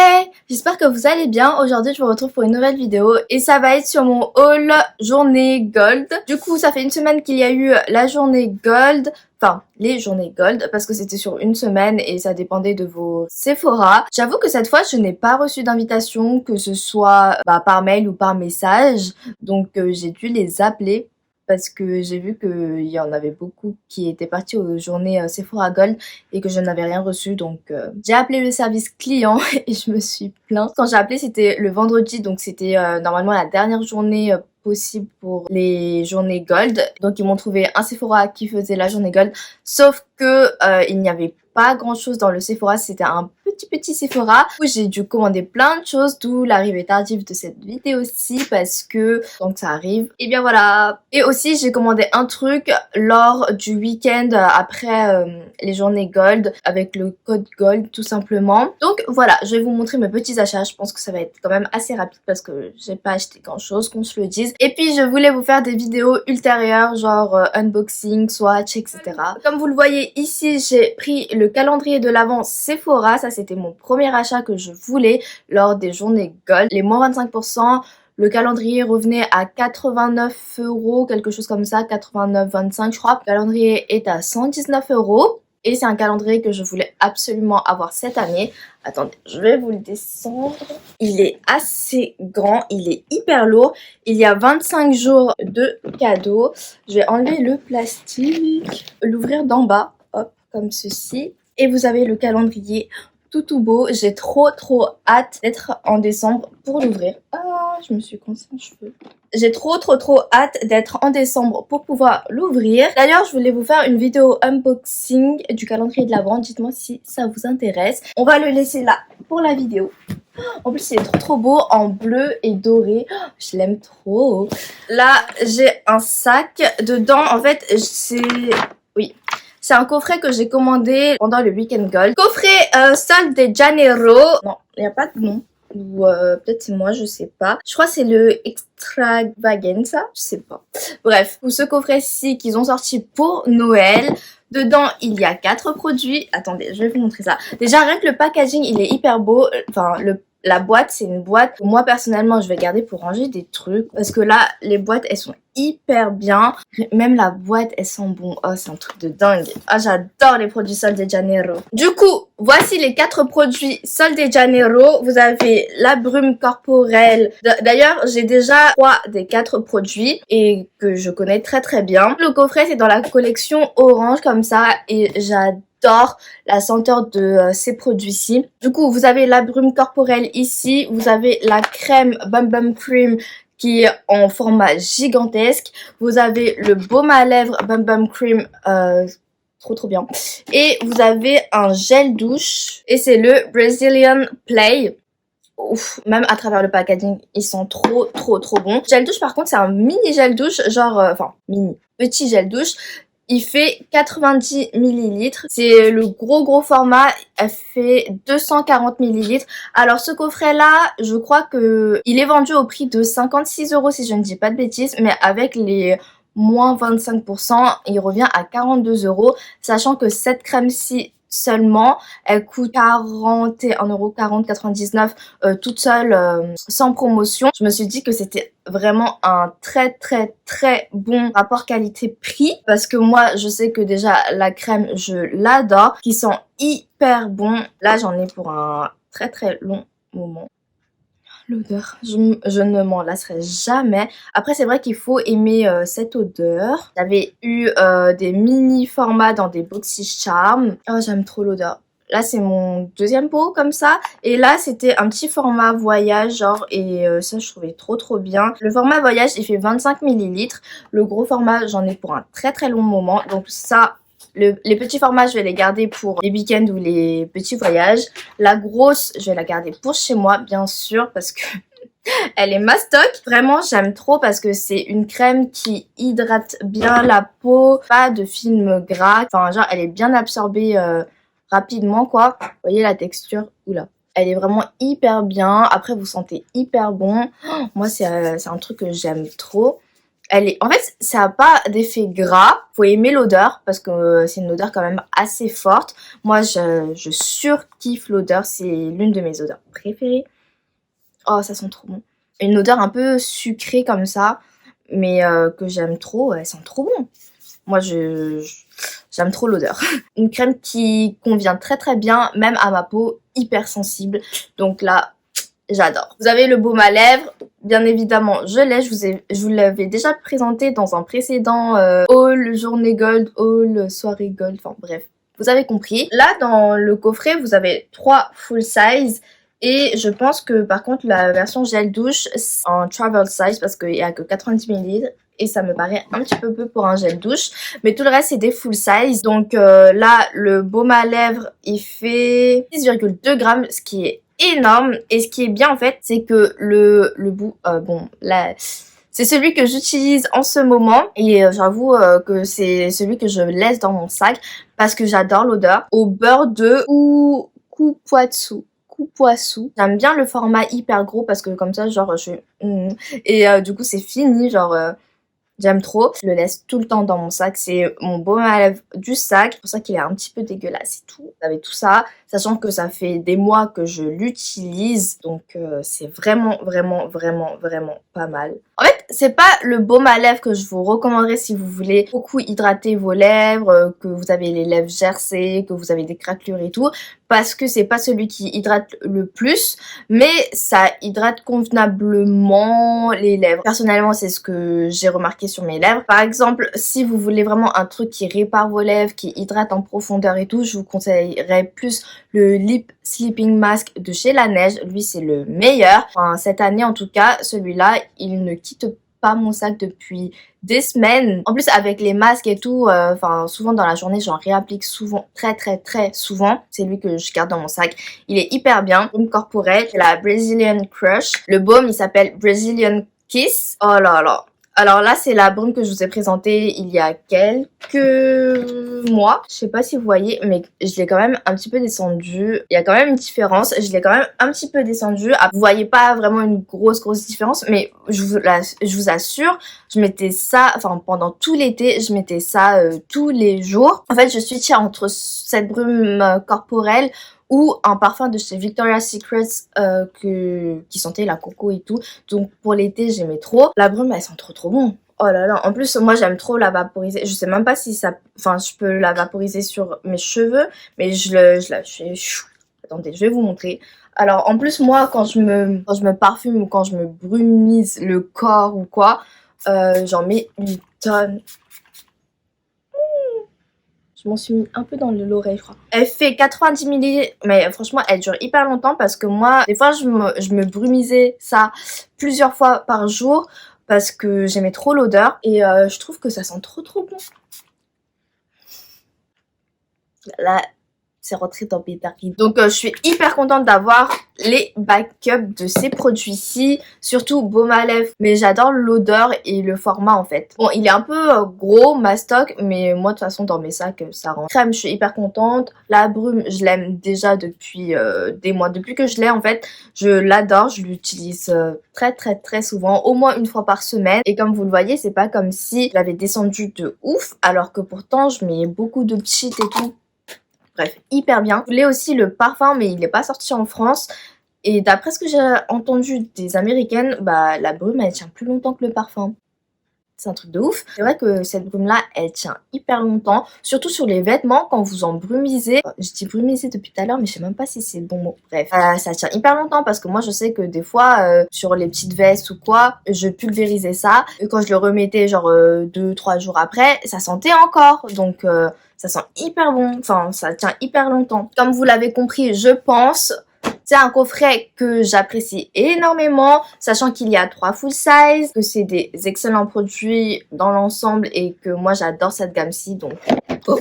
Hey, j'espère que vous allez bien. Aujourd'hui, je vous retrouve pour une nouvelle vidéo et ça va être sur mon haul journée gold. Du coup, ça fait une semaine qu'il y a eu la journée gold, enfin les journées gold, parce que c'était sur une semaine et ça dépendait de vos Sephora. J'avoue que cette fois, je n'ai pas reçu d'invitation, que ce soit par mail ou par message, donc j'ai dû les appeler. Parce que j'ai vu qu'il y en avait beaucoup qui étaient partis aux journées Sephora Gold et que je n'avais rien reçu. Donc j'ai appelé le service client et je me suis plainte. Quand j'ai appelé, c'était le vendredi, donc c'était normalement la dernière journée possible pour les journées Gold. Donc ils m'ont trouvé un Sephora qui faisait la journée Gold. Sauf que il n'y avait pas grand chose dans le Sephora, c'était un petit Sephora où j'ai dû commander plein de choses, d'où l'arrivée tardive de cette vidéo-ci parce que donc ça arrive. Et bien voilà. Et aussi j'ai commandé un truc lors du week-end après les journées Gold avec le code Gold tout simplement. Donc voilà, je vais vous montrer mes petits achats. Je pense que ça va être quand même assez rapide parce que j'ai pas acheté grand chose, qu'on se le dise. Et puis je voulais vous faire des vidéos ultérieures genre unboxing, swatch, etc. Comme vous le voyez ici, j'ai pris le calendrier de l'Avent Sephora. Ça c'était mon premier achat que je voulais lors des journées Gold. Les moins 25%. Le calendrier revenait à 89 €, quelque chose comme ça, 89,25 je crois. Le calendrier est à 119 € et c'est un calendrier que je voulais absolument avoir cette année. Attendez, je vais vous le descendre. Il est assez grand, il est hyper lourd. Il y a 25 jours de cadeaux. Je vais enlever le plastique, l'ouvrir d'en bas, hop, comme ceci. Et vous avez le calendrier tout beau. J'ai trop hâte d'être en décembre pour l'ouvrir. Ah, je me suis coincée un cheveu. J'ai trop hâte d'être en décembre pour pouvoir l'ouvrir. D'ailleurs, je voulais vous faire une vidéo unboxing du calendrier de l'Avent. Dites-moi si ça vous intéresse. On va le laisser là pour la vidéo. En plus, il est trop beau en bleu et doré. Je l'aime trop. Là, j'ai un sac. Dedans, en fait, c'est... Oui. C'est un coffret que j'ai commandé pendant le Weekend Gold. Coffret Sol de Janeiro. Non, il n'y a pas de nom. Ou peut-être c'est moi, je sais pas. Je crois que c'est le Extravaganza. Je sais pas. Bref, pour ce coffret-ci qu'ils ont sorti pour Noël. Dedans, il y a 4 produits. Attendez, je vais vous montrer ça. Déjà, rien que le packaging, il est hyper beau. Enfin, la boîte, c'est une boîte que moi, personnellement, je vais garder pour ranger des trucs. Parce que là, les boîtes, elles sont hyper bien. Même la boîte, elle sent bon. Oh, c'est un truc de dingue. Ah, j'adore les produits Sol de Janeiro. Du coup, voici les 4 produits Sol de Janeiro. Vous avez la brume corporelle. D'ailleurs, j'ai déjà 3 des 4 produits et que je connais très bien. Le coffret, c'est dans la collection orange comme ça et j'adore la senteur de ces produits-ci. Du coup, vous avez la brume corporelle ici. Vous avez la crème Bum Bum Cream qui est en format gigantesque. Vous avez le baume à lèvres Bum Bum Cream, trop bien. Et vous avez un gel douche et c'est le Brazilian Play. Ouf, même à travers le packaging, ils sont trop bons. Gel douche par contre, c'est un mini gel douche, genre, enfin, petit gel douche. Il fait 90 ml. C'est le gros format. Elle fait 240 ml. Alors ce coffret là, je crois que il est vendu au prix de 56 € si je ne dis pas de bêtises. Mais avec les moins 25%, il revient à 42 €. Sachant que cette crème-ci seulement, elle coûte 41,99 € toute seule, sans promotion. Je me suis dit que c'était vraiment un très bon rapport qualité-prix parce que moi je sais que déjà la crème je l'adore, qui sent hyper bon. Là j'en ai pour un très long moment. L'odeur, je ne m'en lasserai jamais. Après c'est vrai qu'il faut aimer cette odeur. J'avais eu des mini formats dans des Boxy Charm. Oh, j'aime trop l'odeur. Là c'est mon deuxième pot comme ça. Et là c'était un petit format voyage genre. Et ça je trouvais trop bien. Le format voyage il fait 25 ml. Le gros format j'en ai pour un très long moment. Donc ça... Les petits formats, je vais les garder pour les week-ends ou les petits voyages. La grosse, je vais la garder pour chez moi, bien sûr, parce que elle est mastoc. Vraiment, j'aime trop parce que c'est une crème qui hydrate bien la peau. Pas de film gras. Enfin, genre, elle est bien absorbée rapidement, quoi. Vous voyez la texture? Oula. Elle est vraiment hyper bien. Après, vous sentez hyper bon. Oh, moi, c'est un truc que j'aime trop. En fait, ça n'a pas d'effet gras. Faut aimer l'odeur parce que c'est une odeur quand même assez forte. Moi, je surkiffe l'odeur. C'est l'une de mes odeurs préférées. Oh, ça sent trop bon. Une odeur un peu sucrée comme ça, mais que j'aime trop. Elle sent trop bon. Moi, j'aime trop l'odeur. Une crème qui convient très très bien, même à ma peau hypersensible. Donc là, j'adore. Vous avez le baume à lèvres. Bien évidemment, je l'ai. Je vous l'avais déjà présenté dans un précédent haul journée gold, haul soirée gold. Enfin bref, vous avez compris. Là, dans le coffret, vous avez 3 full size. Et je pense que par contre, la version gel douche, c'est en travel size parce qu'il n'y a que 90 ml. Et ça me paraît un petit peu peu pour un gel douche. Mais tout le reste, c'est des full size. Donc là, le baume à lèvres, il fait 6,2 grammes, ce qui est énorme. Et ce qui est bien en fait, c'est que le bout, bon là c'est celui que j'utilise en ce moment et j'avoue que c'est celui que je laisse dans mon sac parce que j'adore l'odeur. Au beurre de Kupuasu. J'aime bien le format hyper gros parce que comme ça genre et du coup c'est fini genre j'aime trop. Je le laisse tout le temps dans mon sac. C'est mon baume à lèvres du sac. C'est pour ça qu'il est un petit peu dégueulasse et tout. Vous avez tout ça. Sachant que ça fait des mois que je l'utilise. Donc c'est vraiment, vraiment, vraiment, vraiment pas mal. En fait, c'est pas le baume à lèvres que je vous recommanderais si vous voulez beaucoup hydrater vos lèvres, que vous avez les lèvres gercées, que vous avez des craquelures et tout. Parce que c'est pas celui qui hydrate le plus. Mais ça hydrate convenablement les lèvres. Personnellement, c'est ce que j'ai remarqué sur mes lèvres. Par exemple, si vous voulez vraiment un truc qui répare vos lèvres, qui hydrate en profondeur et tout, je vous conseillerais plus le Lip Sleeping Mask de chez La Neige. Lui, c'est le meilleur. Enfin, cette année, en tout cas, celui-là, il ne quitte pas mon sac depuis des semaines. En plus, avec les masques et tout, enfin, souvent dans la journée, j'en réapplique souvent, très souvent. C'est lui que je garde dans mon sac. Il est hyper bien. Baume corporel, c'est la Brazilian Crush. Le baume, il s'appelle Brazilian Kiss. Oh là là. Alors là, c'est la brume que je vous ai présentée il y a quelques mois. Je sais pas si vous voyez, mais je l'ai quand même un petit peu descendue. Il y a quand même une différence. Je l'ai quand même un petit peu descendue. Ah, vous voyez pas vraiment une grosse différence, mais je vous assure, je mettais ça, enfin pendant tout l'été, je mettais ça tous les jours. En fait, je switchais entre cette brume corporelle ou un parfum de chez Victoria's Secret qui sentait la coco et tout. Donc pour l'été, j'aimais trop. La brume, elle sent trop bon. Oh là là, en plus moi j'aime trop la vaporiser. Je sais même pas si ça, enfin je peux la vaporiser sur mes cheveux, mais je la fais. Attendez, je vais vous montrer. Alors en plus moi quand je me parfume ou quand je me brumise le corps ou quoi, j'en mets une tonne. Je m'en suis mis un peu dans l'oreille, je crois. Elle fait 90 ml, mais franchement, elle dure hyper longtemps parce que moi, des fois, je me brumisais ça plusieurs fois par jour parce que j'aimais trop l'odeur et je trouve que ça sent trop bon. Là, c'est rentré dans Pétari. Donc je suis hyper contente d'avoir les backups de ces produits-ci, surtout baume à lèvres. Mais j'adore l'odeur et le format en fait. Bon, il est un peu gros, ma stock, mais moi de toute façon dans mes sacs, ça rentre. Crème, je suis hyper contente. La brume, je l'aime déjà depuis des mois. Depuis que je l'ai en fait, je l'adore. Je l'utilise très souvent, au moins une fois par semaine. Et comme vous le voyez, c'est pas comme si je l'avais descendu de ouf, alors que pourtant je mets beaucoup de cheat et tout. Bref, hyper bien. Je voulais aussi le parfum, mais il n'est pas sorti en France. Et d'après ce que j'ai entendu des américaines, bah la brume, elle tient plus longtemps que le parfum. C'est un truc de ouf. C'est vrai que cette brume-là, elle tient hyper longtemps. Surtout sur les vêtements, quand vous en brumisez. Je dis brumiser depuis tout à l'heure, mais je sais même pas si c'est le bon mot. Bref, ça tient hyper longtemps parce que moi, je sais que des fois, sur les petites vestes ou quoi, je pulvérisais ça. Et quand je le remettais genre 2-3 jours après, ça sentait encore. Donc ça sent hyper bon. Enfin, ça tient hyper longtemps. Comme vous l'avez compris, je pense... C'est un coffret que j'apprécie énormément, sachant qu'il y a 3 full size, que c'est des excellents produits dans l'ensemble et que moi j'adore cette gamme-ci, donc... Oh.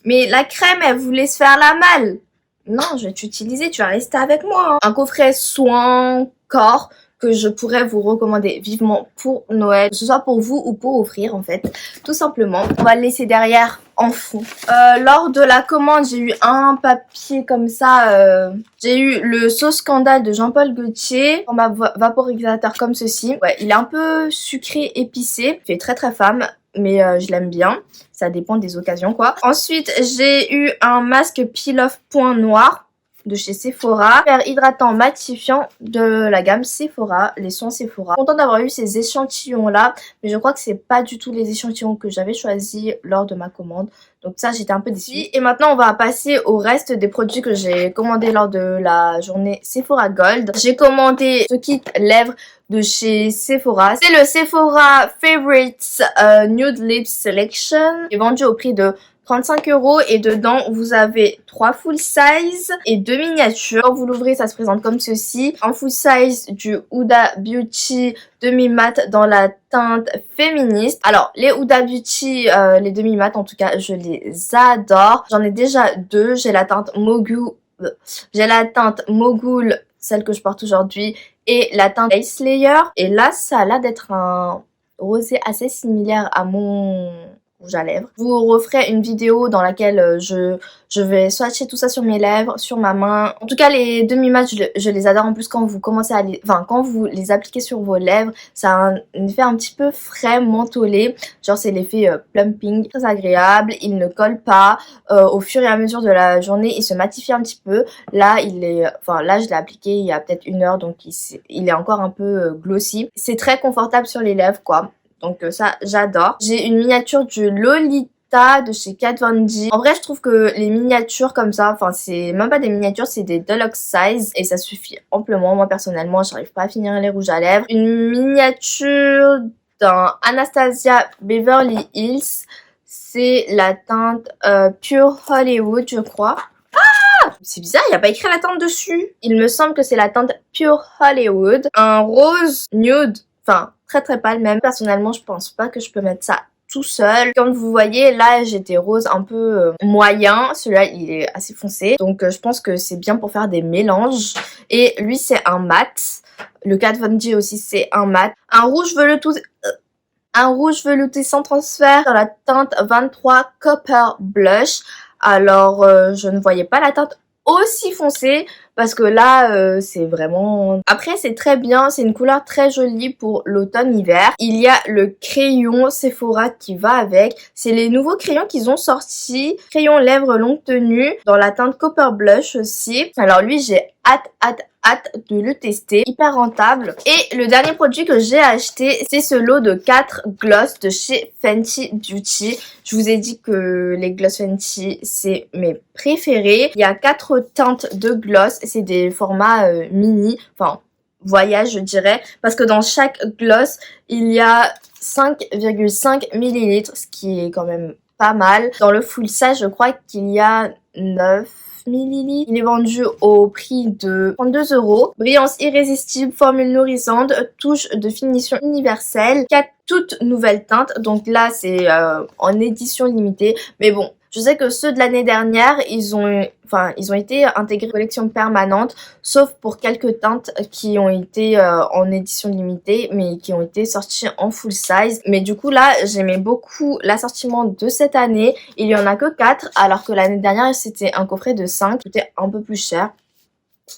Mais la crème, elle voulait se faire la malle. Non, je vais t'utiliser, tu vas rester avec moi. Un coffret soin, corps, que je pourrais vous recommander vivement pour Noël, que ce soit pour vous ou pour offrir en fait, tout simplement. On va le laisser derrière en fond. Lors de la commande, j'ai eu un papier comme ça. J'ai eu le sauce scandale de Jean-Paul Gaultier, format vaporisateur comme ceci. Ouais, il est un peu sucré, épicé. Il fait très très femme, mais je l'aime bien. Ça dépend des occasions quoi. Ensuite, j'ai eu un masque peel-off point noir de chez Sephora, super hydratant matifiant de la gamme Sephora, les soins Sephora. Contente d'avoir eu ces échantillons là, mais je crois que c'est pas du tout les échantillons que j'avais choisis lors de ma commande. Donc ça, j'étais un peu déçue. Et maintenant, on va passer au reste des produits que j'ai commandés lors de la journée Sephora Gold. J'ai commandé ce kit lèvres de chez Sephora. C'est le Sephora Favorites Nude Lips Selection, qui est vendu au prix de 35 € et dedans vous avez 3 full size et 2 miniatures. Quand vous l'ouvrez, ça se présente comme ceci. Un full size du Huda Beauty demi-mat dans la teinte féministe. Alors les Huda Beauty, les demi-mat en tout cas, je les adore. J'en ai déjà deux. J'ai la teinte Mogul, celle que je porte aujourd'hui, et la teinte Lace Layer. Et là, ça a l'air d'être un rosé assez similaire à mon rouge à lèvres. Je vous referai une vidéo dans laquelle je vais swatcher tout ça sur mes lèvres, sur ma main. En tout cas, les demi-mat, je les adore. En plus, quand vous commencez à les... Enfin, quand vous les appliquez sur vos lèvres, ça a un effet un petit peu frais, mentholé. Genre, c'est l'effet plumping. Très agréable. Il ne colle pas. Au fur et à mesure de la journée, il se matifie un petit peu. Là, il est... Enfin, là, je l'ai appliqué il y a peut-être 1 heure, donc il est encore un peu glossy. C'est très confortable sur les lèvres, quoi. Donc ça, j'adore. J'ai une miniature du Lolita de chez Kat Von D. En vrai, je trouve que les miniatures comme ça, enfin c'est même pas des miniatures, c'est des deluxe size et ça suffit amplement. Moi personnellement, j'arrive pas à finir les rouges à lèvres. Une miniature d'un Anastasia Beverly Hills. C'est la teinte Pure Hollywood, je crois. C'est bizarre, il n'y a pas écrit la teinte dessus. Il me semble que c'est la teinte Pure Hollywood. Un rose nude, enfin très très pâle même. Personnellement, je pense pas que je peux mettre ça tout seul. Comme vous voyez, là j'étais rose un peu moyen. Celui-là, il est assez foncé. Donc je pense que c'est bien pour faire des mélanges. Et lui, c'est un mat. Le Kat Von D aussi, c'est un mat. Un rouge velouté sans transfert dans la teinte 23 Copper Blush. Alors, je ne voyais pas la teinte aussi foncée parce que là, c'est vraiment... Après, c'est très bien, c'est une couleur très jolie pour l'automne-hiver. Il y a le crayon Sephora qui va avec. C'est les nouveaux crayons qu'ils ont sortis. Crayon lèvres longue tenue dans la teinte Copper Blush aussi. Alors lui, j'ai hâte de le tester, hyper rentable. Et le dernier produit que j'ai acheté, c'est ce lot de 4 gloss de chez Fenty Beauty. Je vous ai dit que les gloss Fenty, c'est mes préférés. Il y a 4 teintes de gloss, c'est des formats mini, enfin voyage je dirais, parce que dans chaque gloss, il y a 5,5 ml, ce qui est quand même pas mal. Dans le full size, je crois qu'il y a 9 ml. Il est vendu au prix de 32 €. Brillance irrésistible, formule nourrissante, touche de finition universelle, 4 toutes nouvelles teintes. Donc là, c'est en édition limitée. Mais bon, je sais que ceux de l'année dernière, ils ont été intégrés en collection permanente, sauf pour quelques teintes qui ont été en édition limitée, mais qui ont été sorties en full size. Mais du coup là, j'aimais beaucoup l'assortiment de cette année. Il y en a que 4, alors que l'année dernière, c'était un coffret de 5, c'était un peu plus cher.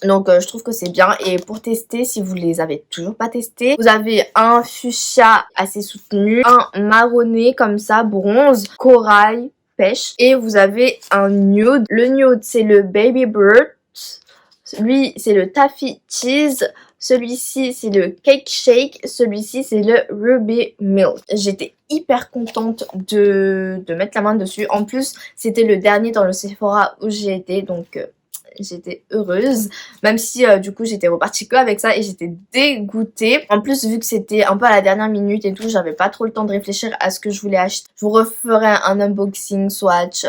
Donc je trouve que c'est bien. Et pour tester, si vous les avez toujours pas testés, vous avez un fuchsia assez soutenu, un marronné comme ça, bronze, corail, pêche, et vous avez un nude. Le nude, c'est le Baby Bird, lui c'est le Taffy Cheese, celui-ci c'est le Cake Shake, celui-ci c'est le Ruby Milk. J'étais hyper contente de mettre la main dessus. En plus, c'était le dernier dans le Sephora où j'ai été, donc j'étais heureuse, même si du coup j'étais repartie que avec ça et j'étais dégoûtée. En plus, vu que c'était un peu à la dernière minute et tout, j'avais pas trop le temps de réfléchir à ce que je voulais acheter. Je vous referai un unboxing, swatch,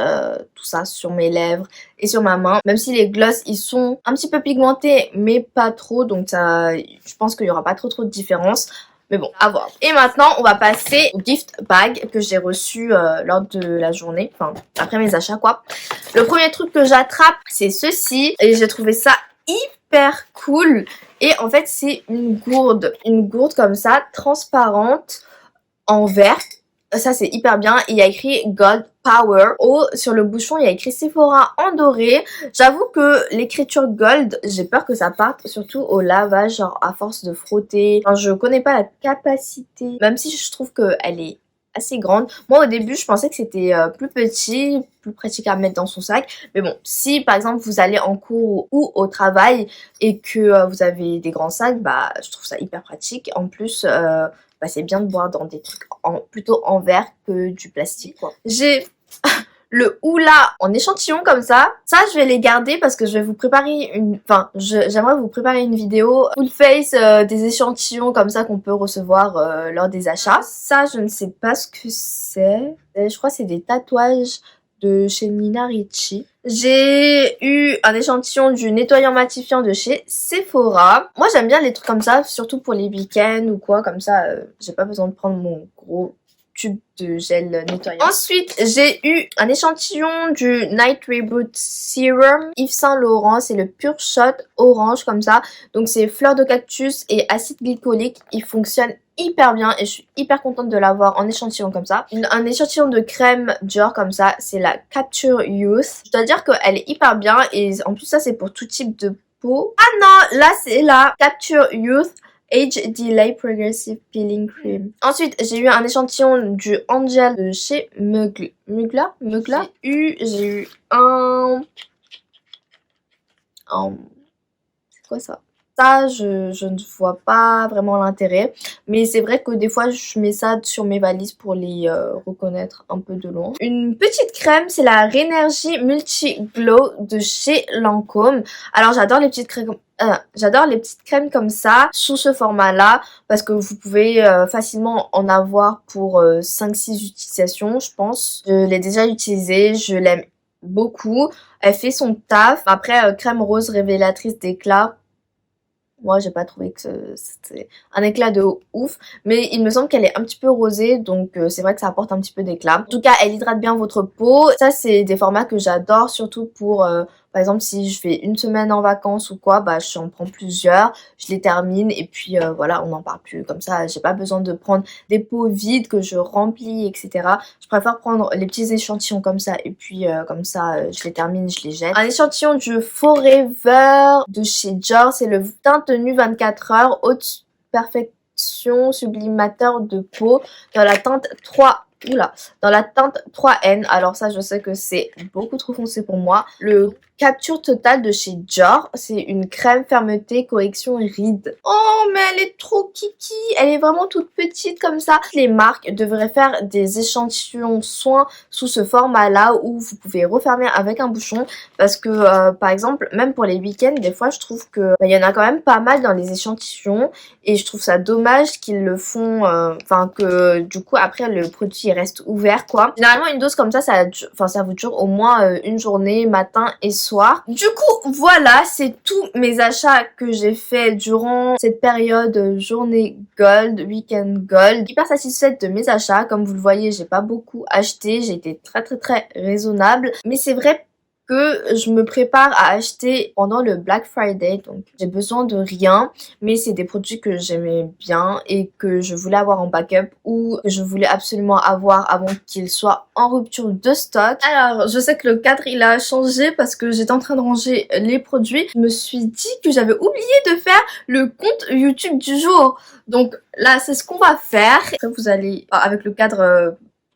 tout ça sur mes lèvres et sur ma main. Même si les gloss, ils sont un petit peu pigmentés, mais pas trop, donc ça, je pense qu'il y aura pas trop de différence. Mais bon, à voir. Et maintenant, on va passer au gift bag que j'ai reçu lors de la journée. Enfin, après mes achats, quoi. Le premier truc que j'attrape, c'est ceci. Et j'ai trouvé ça hyper cool. Et en fait, c'est une gourde. Une gourde comme ça, transparente, en verre. Ça c'est hyper bien. Il y a écrit Gold Power. Sur le bouchon il y a écrit Sephora en doré. J'avoue que l'écriture gold, j'ai peur que ça parte, surtout au lavage, genre à force de frotter. Enfin, je connais pas la capacité, même si je trouve qu'elle est assez grande. Moi au début je pensais que c'était plus petit, plus pratique à mettre dans son sac. Mais bon, si par exemple vous allez en cours ou au travail et que vous avez des grands sacs, bah je trouve ça hyper pratique. En plus, bah, c'est bien de boire dans des trucs plutôt en verre que du plastique, quoi. J'ai le Oula en échantillon comme ça. Ça, je vais les garder parce que je vais vous préparer une... Enfin, j'aimerais vous préparer une vidéo full face des échantillons comme ça qu'on peut recevoir lors des achats. Ça, je ne sais pas ce que c'est. Je crois que c'est des tatouages de chez Nina Ricci. J'ai eu un échantillon du nettoyant matifiant de chez Sephora. Moi j'aime bien les trucs comme ça, surtout pour les week-ends ou quoi, comme ça j'ai pas besoin de prendre mon gros tube de gel nettoyant. Ensuite j'ai eu un échantillon du Night Reboot Serum Yves Saint Laurent, c'est le Pure Shot orange comme ça. Donc c'est fleur de cactus et acide glycolique, il fonctionne hyper bien et je suis hyper contente de l'avoir en échantillon comme ça. Un échantillon de crème Dior comme ça, c'est la Capture Youth. Je dois dire qu'elle est hyper bien et en plus ça c'est pour tout type de peau. Ah non, là c'est la Capture Youth Age Delay Progressive Peeling Cream. Ensuite, j'ai eu un échantillon du Angel de chez Mugler. J'ai eu un... C'est quoi ça? Ça, je ne vois pas vraiment l'intérêt. Mais c'est vrai que des fois, je mets ça sur mes valises pour les reconnaître un peu de loin. Une petite crème, c'est la Rénergie Multi Glow de chez Lancôme. Alors, j'adore les petites crèmes. J'adore les petites crèmes comme ça, sous ce format-là, parce que vous pouvez facilement en avoir pour 5-6 utilisations, je pense. Je l'ai déjà utilisée, je l'aime beaucoup. Elle fait son taf. Après, crème rose révélatrice d'éclat. Moi, j'ai pas trouvé que c'était un éclat de ouf, mais il me semble qu'elle est un petit peu rosée, donc c'est vrai que ça apporte un petit peu d'éclat. En tout cas, elle hydrate bien votre peau. Ça, c'est des formats que j'adore, surtout pour, par exemple, si je fais une semaine en vacances ou quoi, bah j'en prends plusieurs, je les termine et puis voilà, on n'en parle plus. Comme ça, j'ai pas besoin de prendre des pots vides que je remplis, etc. Je préfère prendre les petits échantillons comme ça et puis comme ça, je les termine, je les jette. Un échantillon du Forever de chez Dior, c'est le teint tenue 24 heures, haute perfection sublimateur de peau dans la teinte 3. Oula, dans la teinte 3N. Alors ça, je sais que c'est beaucoup trop foncé pour moi. Le Capture Total de chez Dior, c'est une crème fermeté correction rides. Oh, mais elle est trop kiki. Elle est vraiment toute petite comme ça. Les marques devraient faire des échantillons soins sous ce format-là où vous pouvez refermer avec un bouchon. Parce que, par exemple, même pour les week-ends, des fois, je trouve que y en a quand même pas mal dans les échantillons. Et je trouve ça dommage qu'ils le font, enfin que du coup, après, le produit reste ouvert, quoi. Généralement, une dose comme ça, ça vous dure au moins une journée, matin et soir. Du coup, voilà, c'est tous mes achats que j'ai fait durant cette période journée gold, week-end gold. Hyper satisfaite de mes achats. Comme vous le voyez, j'ai pas beaucoup acheté. J'ai été très raisonnable. Mais c'est vrai que je me prépare à acheter pendant le Black Friday, donc j'ai besoin de rien, mais c'est des produits que j'aimais bien et que je voulais avoir en backup ou que je voulais absolument avoir avant qu'ils soient en rupture de stock. Alors je sais que le cadre il a changé parce que j'étais en train de ranger les produits. Je me suis dit que j'avais oublié de faire le compte YouTube du jour, donc là c'est ce qu'on va faire. Après vous allez avec le cadre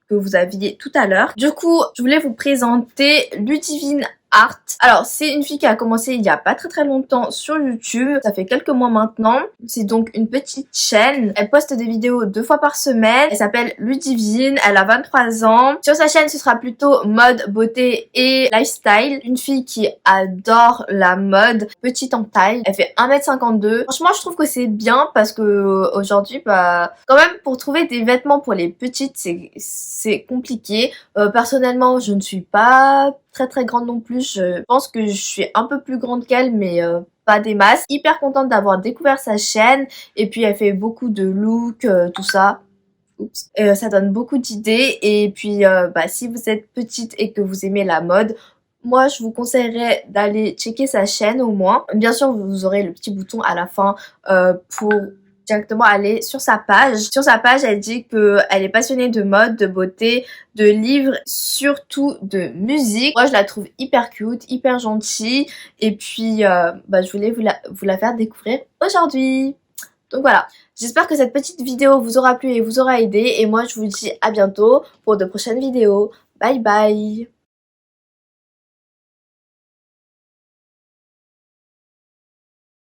que vous aviez tout à l'heure. Du coup, je voulais vous présenter Ludivine Art. Alors, c'est une fille qui a commencé il y a pas très longtemps sur YouTube. Ça fait quelques mois maintenant. C'est donc une petite chaîne. Elle poste des vidéos 2 fois par semaine. Elle s'appelle Ludivine. Elle a 23 ans. Sur sa chaîne, ce sera plutôt mode, beauté et lifestyle. Une fille qui adore la mode, petite en taille. Elle fait 1m52. Franchement, je trouve que c'est bien parce que aujourd'hui, bah, quand même, pour trouver des vêtements pour les petites, c'est compliqué. Personnellement, je ne suis pas très grande non plus. Je pense que je suis un peu plus grande qu'elle, mais pas des masses. Hyper contente d'avoir découvert sa chaîne. Et puis elle fait beaucoup de looks, tout ça. Oups. Ça donne beaucoup d'idées. Et puis bah, si vous êtes petite et que vous aimez la mode, moi je vous conseillerais d'aller checker sa chaîne au moins. Bien sûr vous aurez le petit bouton à la fin pour directement aller sur sa page. Sur sa page, elle dit qu'elle est passionnée de mode, de beauté, de livres, surtout de musique. Moi, je la trouve hyper cute, hyper gentille. Et puis, je voulais vous la faire découvrir aujourd'hui. Donc voilà, j'espère que cette petite vidéo vous aura plu et vous aura aidé. Et moi, je vous dis à bientôt pour de prochaines vidéos. Bye bye!